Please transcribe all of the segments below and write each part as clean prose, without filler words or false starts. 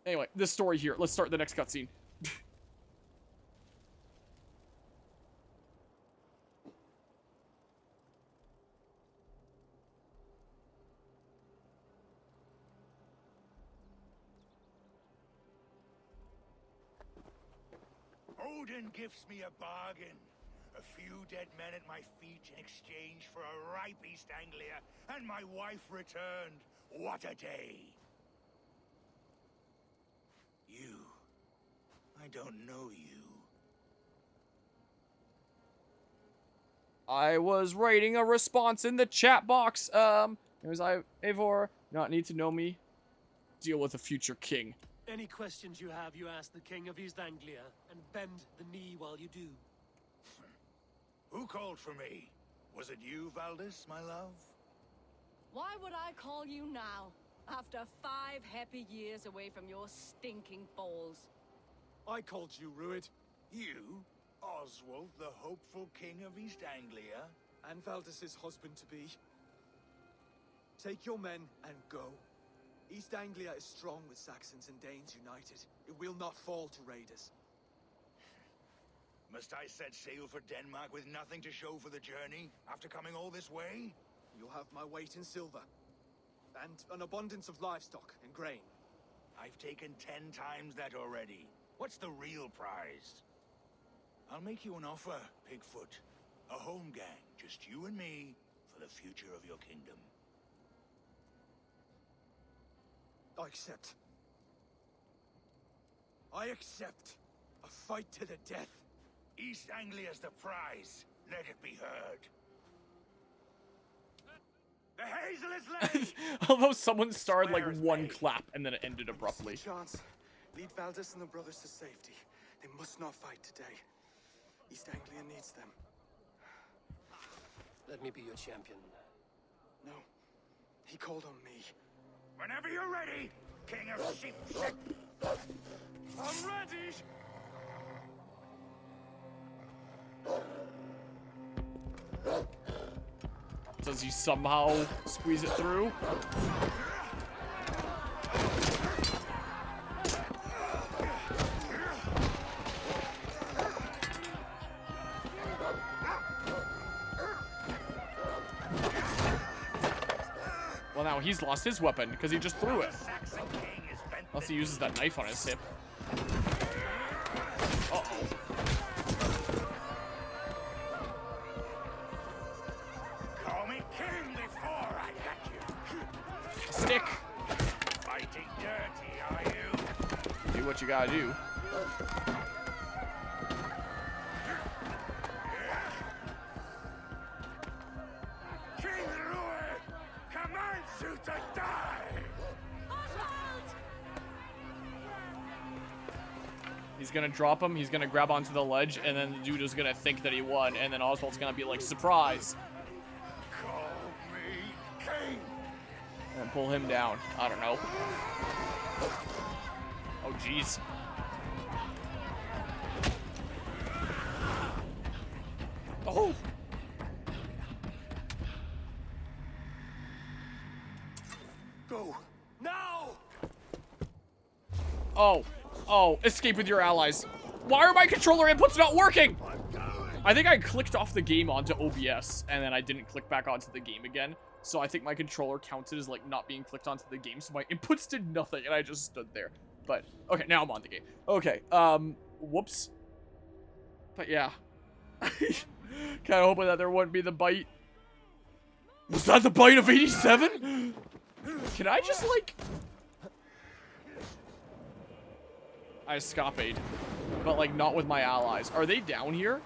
Anyway, this story here. Let's start the next cutscene. Odin gives me a bargain. A few dead men at my feet in exchange for a ripe East Anglia, and my wife returned. What a day! You. I don't know you. I was writing a response in the chat box. It was Eivor. Not need to know me. Deal with a future king. Any questions you have, you ask the King of East Anglia, and bend the knee while you do. Who called for me? Was it you, Valdis, my love? Why would I call you now, after 5 happy years away from your stinking balls? I called you, Ruid. You? Oswald, the hopeful king of East Anglia? And Valdis's husband-to-be. Take your men and go. East Anglia is strong with Saxons and Danes united. It will not fall to raiders. Must I set sail for Denmark with nothing to show for the journey, after coming all this way? You'll have my weight in silver. And an abundance of livestock and grain. I've taken 10 times that already. What's the real prize? I'll make you an offer, Pigfoot. A home gang, just you and me, for the future of your kingdom. I accept. I accept. A fight to the death. East Anglia's the prize. Let it be heard. The hazel is laid! Although someone started like Swear is one made. clap and then it ended abruptly. Chance. Lead Valdis and the brothers to safety. They must not fight today. East Anglia needs them. Let me be your champion. No. He called on me. Whenever you're ready, King of Sheep. I'm ready! Does he somehow squeeze it through? Well, now he's lost his weapon because he just threw it. Unless he uses that knife on his hip. Uh-oh. Call me king before I got you. Stick. Fighting dirty, are you? Do what you gotta do. King Ruid commands you to die! He's gonna drop him, he's gonna grab onto the ledge, and then the dude is gonna think that he won, and then Oswald's gonna be like, surprise! Call me king! And pull him down. I don't know. Oh, jeez. Oh! Go! Now! Oh. Oh, escape with your allies. Why are my controller inputs not working? I think I clicked off the game onto OBS, and then I didn't click back onto the game again. So I think my controller counted as, like, not being clicked onto the game, so my inputs did nothing, and I just stood there. But, okay, now I'm on the game. Okay, whoops. But, yeah. Kinda hoping that there wouldn't be the bite. Was that the bite of 87? Can I just, like... I escapade, but like not with my allies. Are they down here?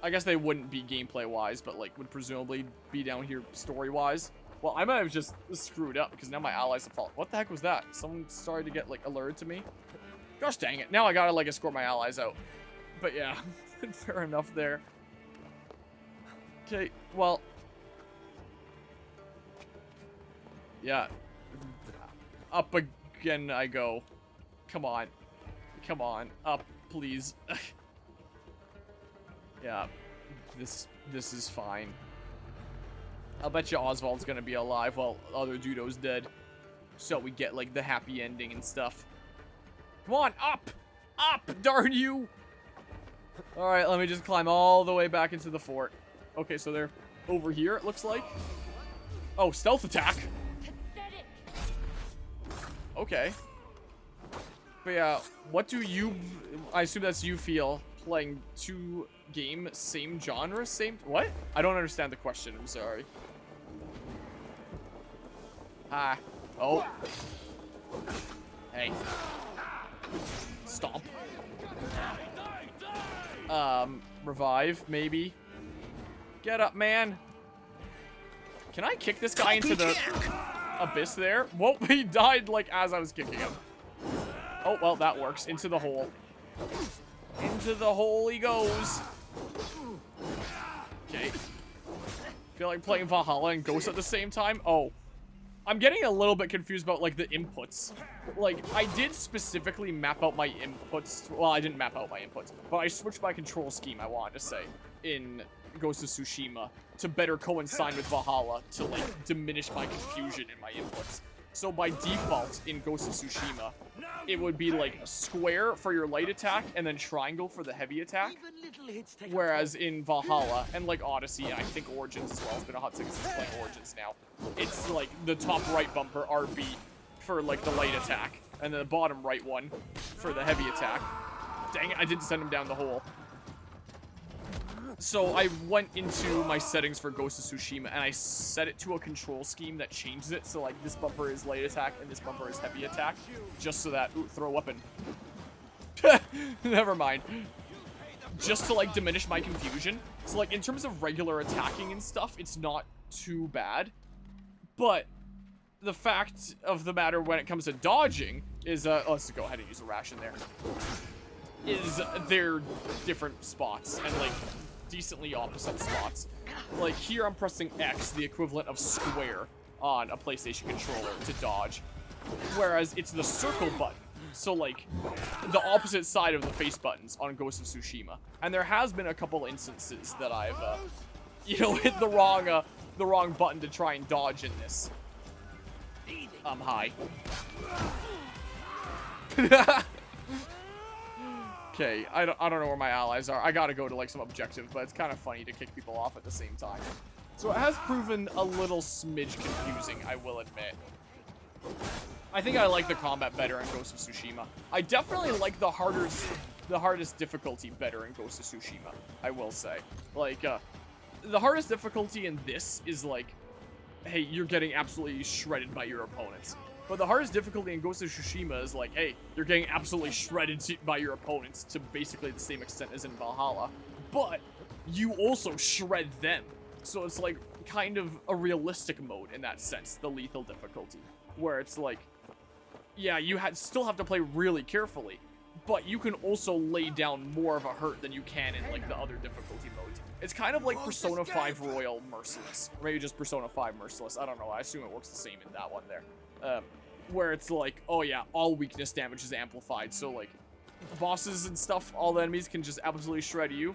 I guess they wouldn't be gameplay wise, but like would presumably be down here story wise. Well, I might have just screwed up because now my allies have fallen. What the heck was that? Someone started to get like alerted to me. Gosh dang it! Now I gotta like escort my allies out. But yeah, fair enough there. Okay, well, yeah, up again I go. Come on. Come on. Up, please. Yeah. This is fine. I'll bet you Oswald's gonna be alive while other Dudo's dead. So we get, like, the happy ending and stuff. Come on, up! Up, darn you! Alright, let me just climb all the way back into the fort. Okay, so they're over here, it looks like. Oh, stealth attack! Okay. But yeah, what do you... I assume that's you feel playing two game, same genre, same... What? I don't understand the question, I'm sorry. Ah. Oh. Hey. Stomp. Revive, maybe. Get up, man. Can I kick this guy into the abyss there? Whoa, he died, like, as I was kicking him. Oh, well, that works. Into the hole. Into the hole he goes. Okay. Feel like playing Valhalla and Ghost at the same time? Oh. I'm getting a little bit confused about, like, the inputs. Like, I did specifically map out my inputs. Well, I didn't map out my inputs, but I switched my control scheme, I wanted to say, in Ghost of Tsushima to better coincide with Valhalla to, like, diminish my confusion in my inputs. So by default, in Ghost of Tsushima, it would be, like, square for your light attack and then triangle for the heavy attack. Whereas in Valhalla, and, like, Odyssey, and I think Origins as well, it's been a hot second since playing Origins now, it's, like, the top right bumper, RB, for, like, the light attack, and then the bottom right one for the heavy attack. Dang it, I didn't send him down the hole. So I went into my settings for Ghost of Tsushima, and I set it to a control scheme that changes it, so, like, this bumper is light attack, and this bumper is heavy attack, just so that... Ooh, throw a weapon. Never mind. Just to, like, diminish my confusion. So, like, in terms of regular attacking and stuff, it's not too bad. But the fact of the matter when it comes to dodging is, let's go ahead and use a ration there, is they're different spots, and, like, decently opposite spots. Like, here I'm pressing X, the equivalent of square, on a PlayStation controller to dodge. Whereas it's the circle button. So, like, the opposite side of the face buttons on Ghost of Tsushima. And there has been a couple instances that I've, you know, hit the wrong button to try and dodge in this. Hi. Okay, I don't know where my allies are. I gotta go to, like, some objective, but it's kind of funny to kick people off at the same time. So it has proven a little smidge confusing, I will admit. I think I like the combat better in Ghost of Tsushima. I definitely like the hardest difficulty better in Ghost of Tsushima, I will say. Like, the hardest difficulty in this is, like, hey, you're getting absolutely shredded by your opponents. But the hardest difficulty in Ghost of Tsushima is like, hey, you're getting absolutely shredded by your opponents to basically the same extent as in Valhalla. But you also shred them. So it's like kind of a realistic mode in that sense, the lethal difficulty. Where it's like, yeah, you still have to play really carefully, but you can also lay down more of a hurt than you can in, like, the other difficulty modes. It's kind of like Persona 5 Royal Merciless. Or maybe just Persona 5 Merciless. I don't know. I assume it works the same in that one there. Where it's like, oh yeah, all weakness damage is amplified. So, like, bosses and stuff, all the enemies can just absolutely shred you.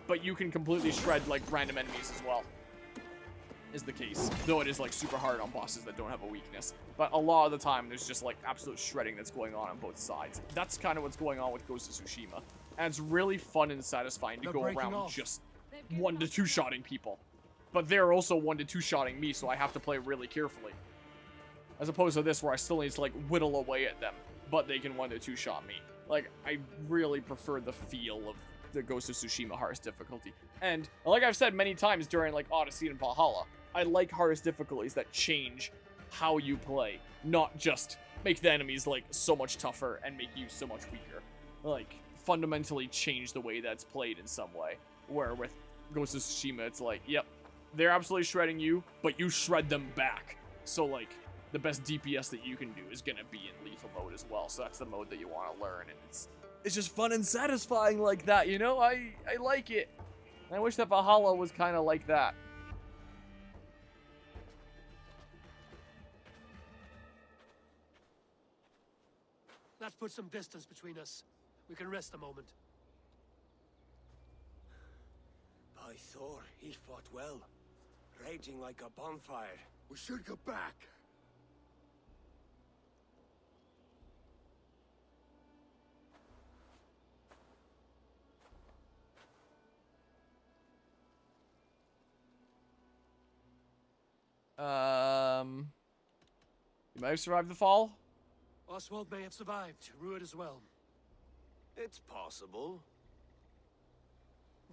But you can completely shred, like, random enemies as well. Is the case. Though it is, like, super hard on bosses that don't have a weakness. But a lot of the time, there's just, like, absolute shredding that's going on both sides. That's kind of what's going on with Ghost of Tsushima. And it's really fun and satisfying to go around just 1 to 2-shotting people. But they're also 1 to 2-shotting me, so I have to play really carefully. As opposed to this, where I still need to, like, whittle away at them. But they can 1 to 2-shot me. Like, I really prefer the feel of the Ghost of Tsushima hardest difficulty. And, like I've said many times during, like, Odyssey and Valhalla, I like hardest difficulties that change how you play, not just make the enemies, like, so much tougher and make you so much weaker. Like, fundamentally change the way that's played in some way. Where with Ghost of Tsushima, it's like, yep, they're absolutely shredding you, but you shred them back. So, like, the best DPS that you can do is gonna be in lethal mode as well. So that's the mode that you want to learn, and it's just fun and satisfying like that, you know? I like it. I wish that Valhalla was kind of like that. Let's put some distance between us. We can rest a moment. By Thor, he fought well. Raging like a bonfire. We should go back. You might have survived the fall. Oswald may have survived. Ruud as well. It's possible.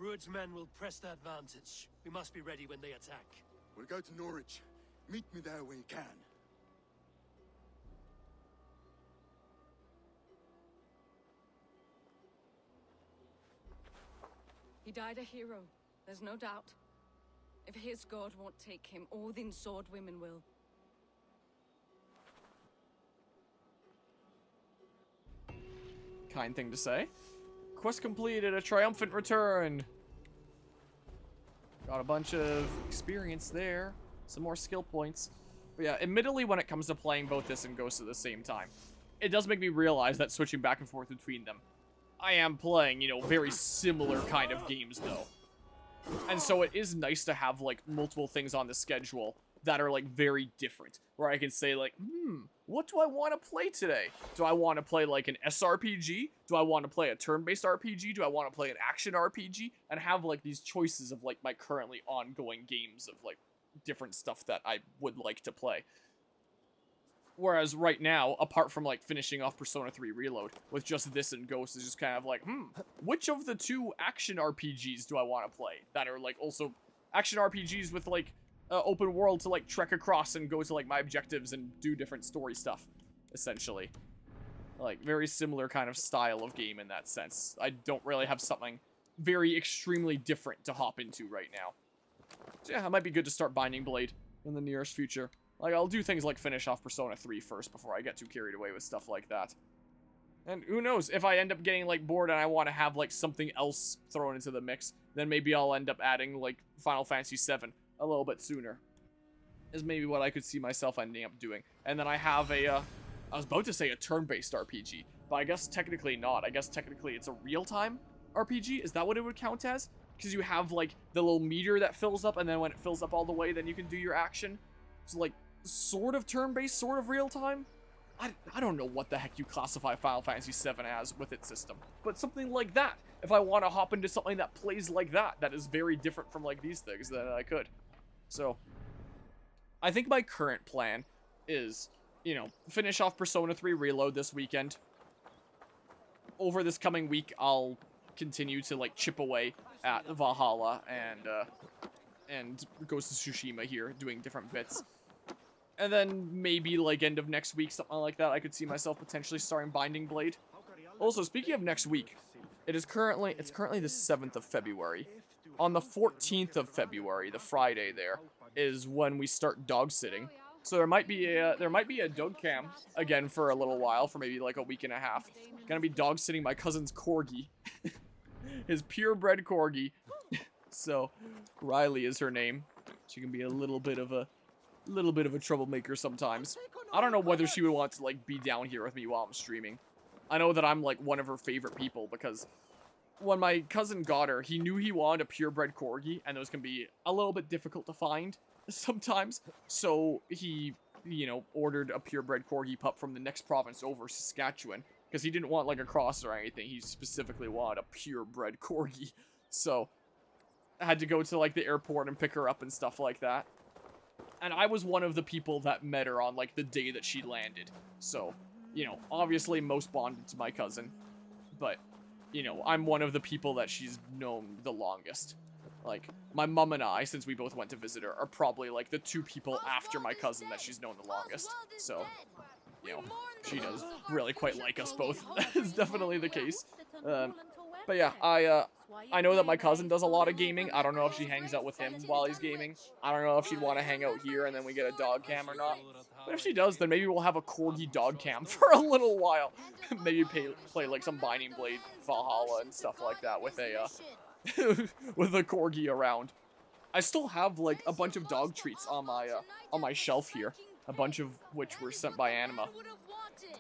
Ruud's men will press the advantage. We must be ready when they attack. We'll go to Norwich. Meet me there when you can. He died a hero, there's no doubt. If his god won't take him, Odin's sword women will. Kind thing to say. Quest completed, a triumphant return. Got a bunch of experience there. Some more skill points. But yeah, admittedly, when it comes to playing both this and Ghost at the same time, it does make me realize that switching back and forth between them, I am playing, you know, very similar kind of games, though. And so it is nice to have, like, multiple things on the schedule that are, like, very different. Where I can say, like, what do I want to play today? Do I want to play, like, an SRPG? Do I want to play a turn-based RPG? Do I want to play an action RPG? And have, like, these choices of, like, my currently ongoing games of, like, different stuff that I would like to play. Whereas right now, apart from, like, finishing off Persona 3 Reload, with just this and Ghost, is just kind of like, which of the two action RPGs do I want to play? That are, like, also action RPGs with, like, open world to, like, trek across and go to, like, my objectives and do different story stuff, essentially. Like, very similar kind of style of game in that sense. I don't really have something very extremely different to hop into right now. So yeah, it might be good to start Binding Blade in the nearest future. Like, I'll do things like finish off Persona 3 first before I get too carried away with stuff like that. And who knows, if I end up getting, like, bored and I want to have, like, something else thrown into the mix, then maybe I'll end up adding, like, Final Fantasy VII a little bit sooner. Is maybe what I could see myself ending up doing. And then I have a, I was about to say a turn-based RPG, but I guess technically not. I guess technically it's a real-time RPG? Is that what it would count as? Because you have, like, the little meter that fills up, and then when it fills up all the way, then you can do your action. So, like, sort of turn-based, sort of real-time? I don't know what the heck you classify Final Fantasy VII as with its system. But something like that. If I want to hop into something that plays like that, that is very different from, like, these things, then I could. So, I think my current plan is, you know, finish off Persona 3 Reload this weekend. Over this coming week, I'll continue to, like, chip away at Valhalla and Ghost of Tsushima here, doing different bits. And then maybe, like, end of next week, something like that, I could see myself potentially starting Binding Blade. Also, speaking of next week, it's currently the 7th of February. On the 14th of February, the Friday there, is when we start dog sitting. So there might be a dog cam again for a little while, for maybe like a week and a half. Gonna be dog sitting my cousin's corgi. His purebred corgi. So, Riley is her name. She can be a little bit of a troublemaker sometimes. I don't know whether she would want to, like, be down here with me while I'm streaming. I know that I'm, like, one of her favorite people, because when my cousin got her, he knew he wanted a purebred corgi, and those can be a little bit difficult to find sometimes. So he, you know, ordered a purebred corgi pup from the next province over, Saskatchewan, because he didn't want, like, a cross or anything. He specifically wanted a purebred corgi. So I had to go to, like, the airport and pick her up and stuff like that. And I was one of the people that met her on, like, the day that she landed. So, you know, obviously most bonded to my cousin. But, you know, I'm one of the people that she's known the longest. Like, my mom and I, since we both went to visit her, are probably, like, the two people after my cousin that she's known the longest. So, you know, she does really quite like us both. It's definitely the case. But yeah, I know that my cousin does a lot of gaming. I don't know if she hangs out with him while he's gaming. I don't know if she'd want to hang out here and then we get a dog cam or not. But if she does, then maybe we'll have a corgi dog cam for a little while. Maybe play like some Binding Blade Valhalla and stuff like that with a with a corgi around. I still have like a bunch of dog treats on my shelf here, a bunch of which were sent by Anima.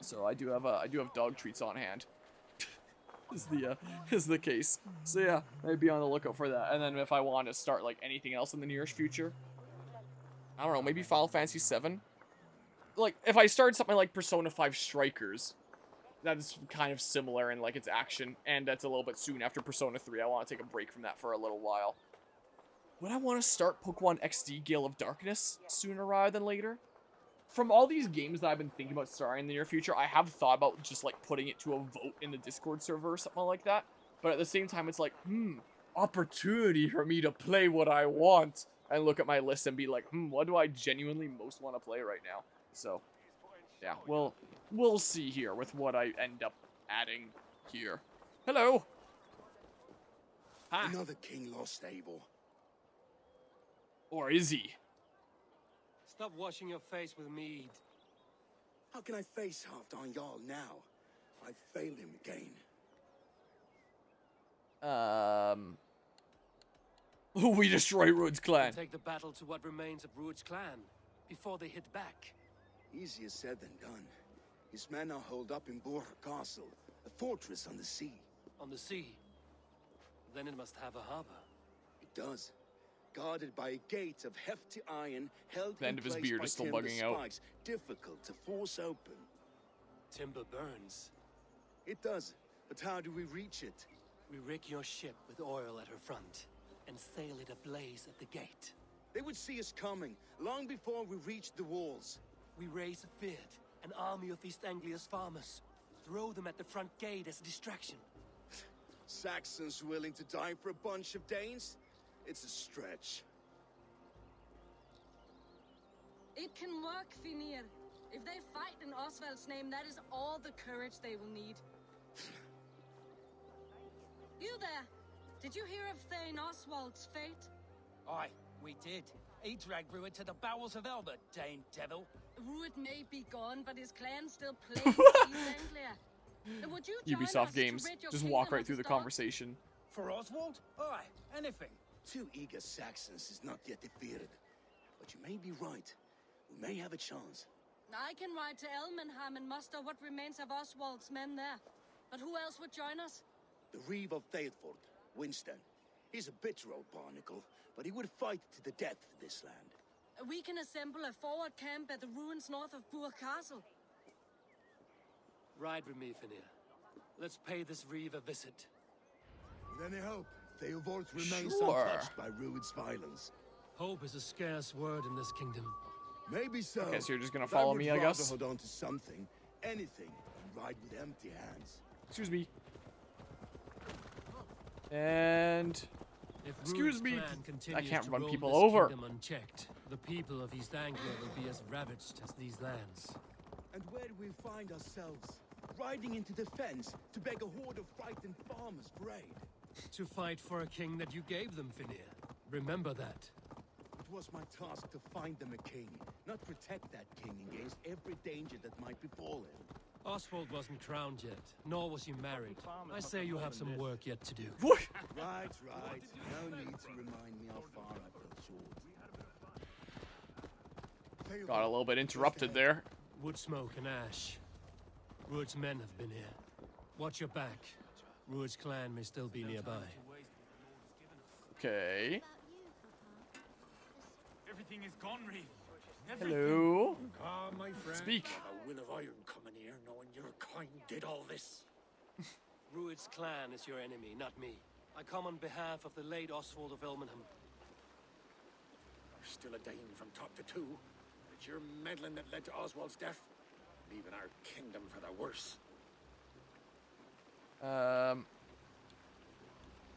So I do have dog treats on hand. Is the case. So yeah, I'd be on the lookout for that. And then if I want to start like anything else in the nearest future, I don't know, maybe Final Fantasy VII. Like if I started something like Persona 5 Strikers, that's kind of similar in like its action, and that's a little bit soon after Persona 3. I want to take a break from that for a little while. would I want to start Pokemon XD Gale of Darkness sooner rather than later? From all these games that I've been thinking about starting in the near future, I have thought about just like putting it to a vote in the Discord server or something like that. But at the same time, it's like, opportunity for me to play what I want and look at my list and be like, what do I genuinely most want to play right now? So, yeah, we'll see here with what I end up adding here. Hello. Hi. Another king lost, Abel. Or is he? Stop washing your face with mead. How can I face Halfdan Jarl now? I failed him again. We destroy Rude's clan. Take the battle to what remains of Rude's clan before they hit back. Easier said than done. His men are holed up in Borg Castle, a fortress on the sea. On the sea. Then it must have a harbor. It does. Guarded by a gate of hefty iron held The end in of his place beard by is still timber bugging out. spikes, difficult to force open. Timber burns. It does, but how do we reach it? We rig your ship with oil at her front and sail it ablaze at the gate. They would see us coming, long before we reached the walls. We raise a beard, an army of East Anglia's farmers. Throw them at the front gate as a distraction. Saxons willing to die for a bunch of Danes? It's a stretch. It can work, Finir. If they fight in Oswald's name, that is all the courage they will need. You there! Did you hear of Thane Oswald's fate? Aye, we did. He dragged Ruud to the bowels of Elba, Dane devil. Ruud may be gone, but his clan still plagues East Anglia. Would you join us Ubisoft to games. rid your Just kingdom walk right of through the his dogs? conversation. For Oswald? Aye, anything. 2 eager Saxons is not yet defeated. But you may be right. We may have a chance. I can ride to Elmenham and muster what remains of Oswald's men there. But who else would join us? The Reeve of Thetford, Winston. He's a bitter old barnacle, but he would fight to the death for this land. We can assemble a forward camp at the ruins north of Burr Castle. Ride with me, Finir. Let's pay this Reeve a visit. With any hope, Theodort remains Sure. untouched by Ruud's violence. Hope is a scarce word in this kingdom. Maybe so. Okay, so you're just gonna but follow would me, I rather guess? hold on to something, anything, than ride with empty hands. Excuse me. And If Excuse Ruud's me, clan I continues can't to run roam people this over. kingdom unchecked, the people of East Anglia will be as ravaged as these lands. And where do we find ourselves? Riding into the fence to beg a horde of frightened farmers for aid. To fight for a king that you gave them, Finir. Remember that. It was my task to find them a king, not protect that king against every danger that might befall him. Oswald wasn't crowned yet, nor was he married. I say you have some work yet to do. what? Right. No need to remind me how far I fell short. Got a little bit interrupted there. Wood smoke and ash. Ruud's men have been here. Watch your back. Ruud's clan may still be nearby. Okay. Everything is gone, Reeve. Hello. Ah, my friend. Speak. A will of iron coming here, knowing your kind did all this. Ruud's clan is your enemy, not me. I come on behalf of the late Oswald of Elmenham. Still a Dane from top to two. It's your meddling that led to Oswald's death, leaving our kingdom for the worse.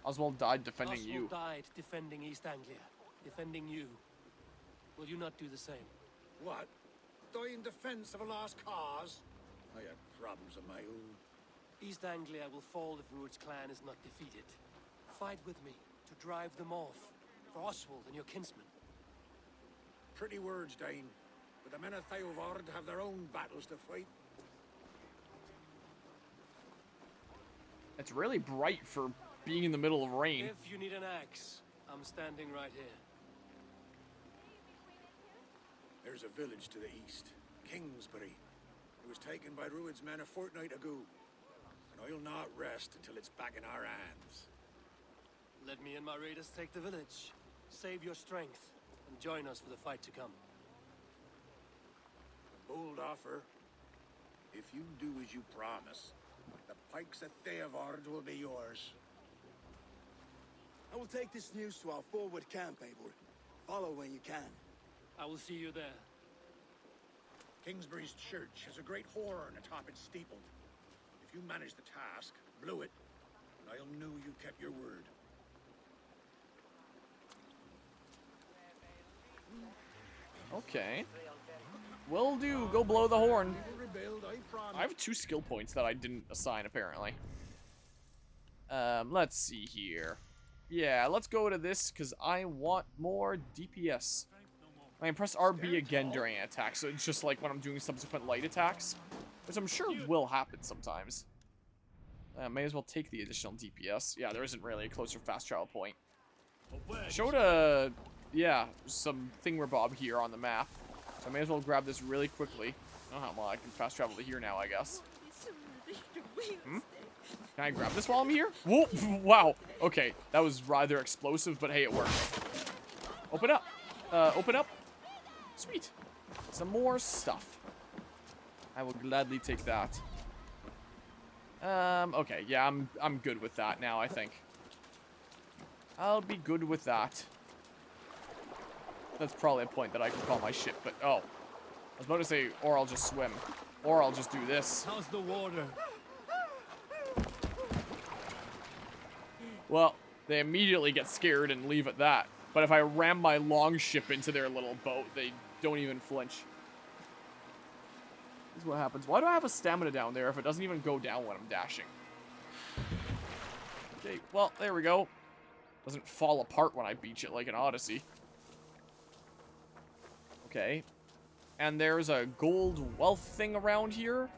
Oswald died defending Oswald you. died defending East Anglia, defending you. Will you not do the same? What? Die in defense of a lost cause? I had problems of my own. East Anglia will fall if Ruud's clan is not defeated. Fight with me to drive them off, for Oswald and your kinsmen. Pretty words, Dane. But the men of Theodord have their own battles to fight. It's really bright for being in the middle of rain. If you need an axe, I'm standing right here. There's a village to the east, Kingsbury. It was taken by Ruud's men a fortnight ago. And I'll not rest until it's back in our hands. Let me and my raiders take the village. Save your strength, and join us for the fight to come. A bold offer. If you do as you promise, the pikes at Theodord will be yours. I will take this news to our forward camp, Eivor. Follow when you can. I will see you there. Kingsbury's church has a great horn atop its steeple. If you manage the task, blew it, I'll know you kept your word. Okay. Will do. Go blow the horn. Rebuild, I promise. I have 2 skill points that I didn't assign, apparently. Let's see here. Yeah, let's go to this, because I want more DPS. I can press RB again during an attack, so it's just like when I'm doing subsequent light attacks, which I'm sure will happen sometimes. May as well take the additional DPS. Yeah, there isn't really a closer fast travel point. Showed a, yeah, some thingamabob here on the map, so I may as well grab this really quickly. Oh, well, I can fast travel to here now, I guess. Hmm? Can I grab this while I'm here? Whoa, wow. Okay, that was rather explosive, but hey, it worked. Open up. Open up. Sweet. Some more stuff. I will gladly take that. Okay, yeah, I'm good with that now, I think. I'll be good with that. That's probably a point that I can call my ship, but oh. I was about to say, or I'll just swim. Or I'll just do this. How's the water? Well, they immediately get scared and leave at that. But if I ram my long ship into their little boat, they don't even flinch. This is what happens. Why do I have a stamina down there if it doesn't even go down when I'm dashing? Okay, well, there we go. Doesn't fall apart when I beach it like an Odyssey. Okay. And there's a gold wealth thing around here.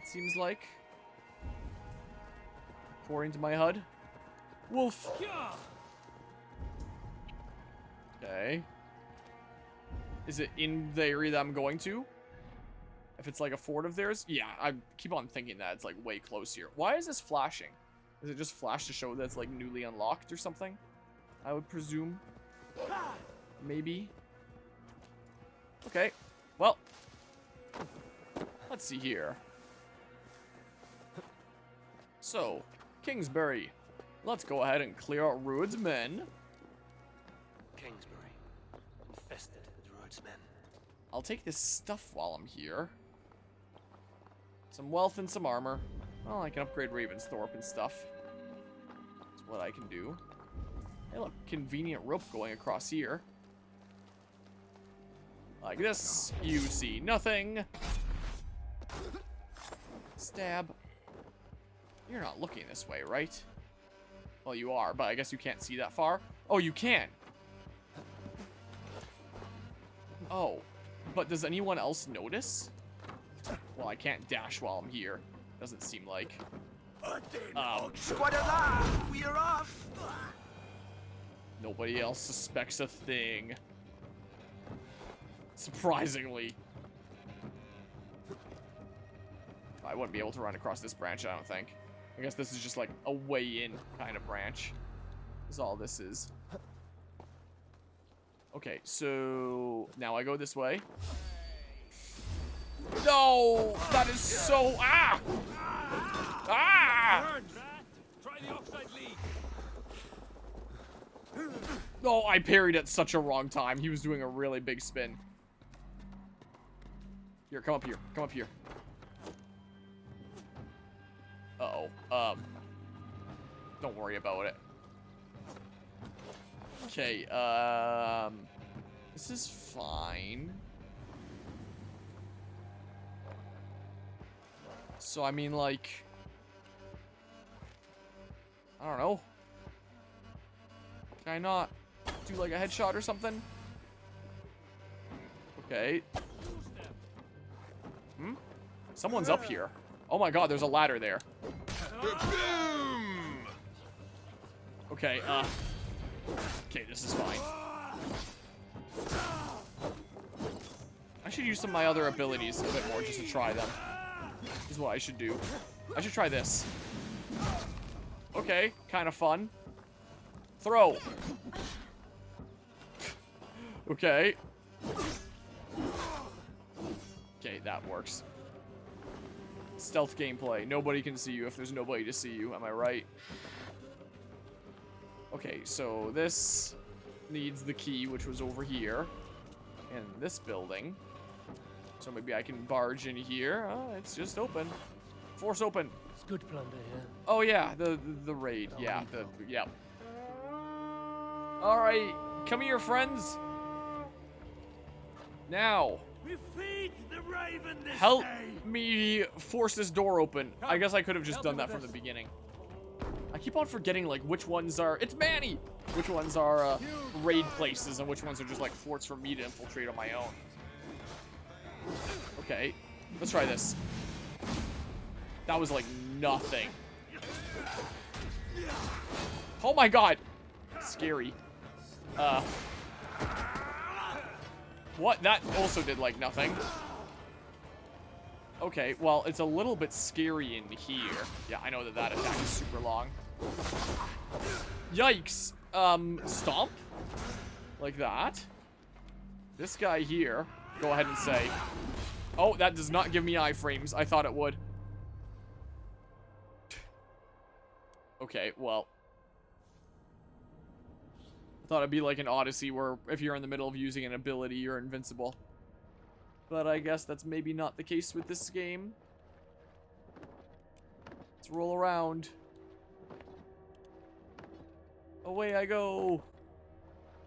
It seems like. According to my HUD. Wolf. Okay. Is it in the area that I'm going to? If it's like a fort of theirs? Yeah, I keep on thinking that it's like way close here. Why is this flashing? Is it just flash to show that it's like newly unlocked or something? I would presume. Maybe. Okay. Well. Let's see here. So, Kingsbury. Let's go ahead and clear out Druids' men. Kingsbury. Infested with Druids' men. I'll take this stuff while I'm here. Some wealth and some armor. Well, I can upgrade Ravensthorpe and stuff. That's what I can do. Hey, look, convenient rope going across here. Like this, you see nothing. Stab. You're not looking this way, right? Well, you are, but I guess you can't see that far. Oh, you can. Oh, but does anyone else notice? Well, I can't dash while I'm here. Doesn't seem like. We're off. Nobody else suspects a thing. Surprisingly. I wouldn't be able to run across this branch, I don't think. I guess this is just like a way in kind of branch. Is all this is. Okay, so now I go this way. No! That is so... Ah! Ah! Try the offside lead. No, I parried at such a wrong time. He was doing a really big spin. Here, come up here. Come up here. Uh-oh. Don't worry about it. Okay, this is fine. So, I mean, like... I don't know. Can I not do, like, a headshot or something? Okay. Hmm? Someone's up here. Oh my god, there's a ladder there. Okay, okay, this is fine. I should use some of my other abilities a bit more just to try them. This is what I should do. I should try this. Okay, kind of fun. Throw. Okay. Okay, that works. Stealth gameplay. Nobody can see you if there's nobody to see you. Am I right? Okay, so this needs the key, which was over here in this building. So maybe I can barge in here. Oh, it's just open. Force open. It's good plunder here. Oh yeah, the raid. Yeah, yeah. All right, come here, friends. Now, We feed the raven this help day. me force this door open. I guess I could have just done that from the beginning. I keep on forgetting like which ones are. It's Manny. Which ones are raid places and which ones are just like forts for me to infiltrate on my own. Okay, let's try this. That was like nothing. Oh my god. Scary. What? That also did like nothing. Okay, well, it's a little bit scary in here. Yeah, I know that that attack is super long. Yikes. Stomp? Like that. This guy here, go ahead and say. Oh, that does not give me iframes. I thought it would. Okay, well. I thought it'd be like an Odyssey where if you're in the middle of using an ability, you're invincible. But I guess that's maybe not the case with this game. Let's roll around. Away I go.